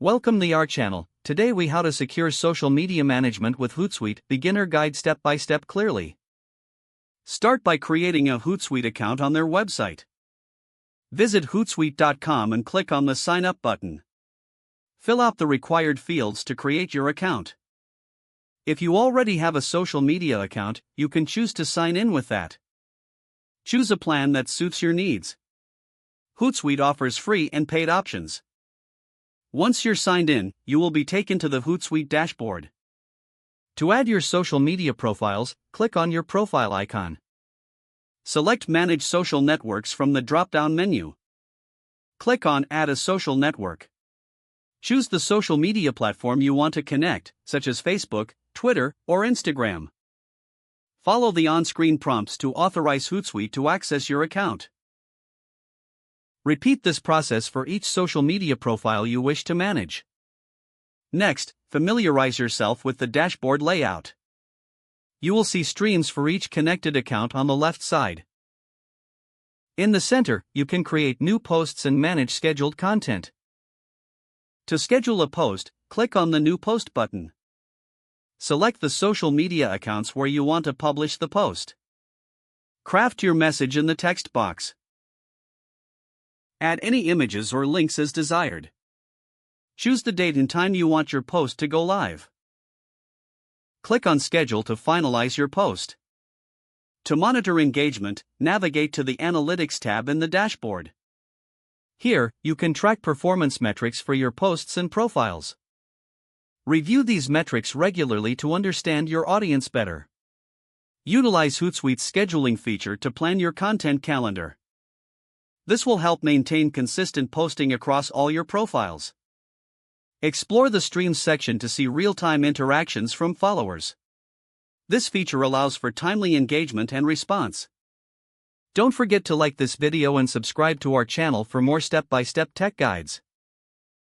Welcome to our channel. Today we how to secure social media management with Hootsuite, beginner guide step by step clearly. Start by creating a Hootsuite account on their website. Visit hootsuite.com and click on the sign up button. Fill out the required fields to create your account. If you already have a social media account, you can choose to sign in with that. Choose a plan that suits your needs. Hootsuite offers free and paid options. Once you're signed in, you will be taken to the Hootsuite dashboard. To add your social media profiles, click on your profile icon. Select Manage Social Networks from the drop-down menu. Click on Add a Social Network. Choose the social media platform you want to connect, such as Facebook, Twitter, or Instagram. Follow the on-screen prompts to authorize Hootsuite to access your account. Repeat this process for each social media profile you wish to manage. Next, familiarize yourself with the dashboard layout. You will see streams for each connected account on the left side. In the center, you can create new posts and manage scheduled content. To schedule a post, click on the New Post button. Select the social media accounts where you want to publish the post. Craft your message in the text box. Add any images or links as desired. Choose the date and time you want your post to go live. Click on Schedule to finalize your post. To monitor engagement, navigate to the Analytics tab in the dashboard. Here, you can track performance metrics for your posts and profiles. Review these metrics regularly to understand your audience better. Utilize Hootsuite's scheduling feature to plan your content calendar. This will help maintain consistent posting across all your profiles. Explore the Streams section to see real-time interactions from followers. This feature allows for timely engagement and response. Don't forget to like this video and subscribe to our channel for more step-by-step tech guides.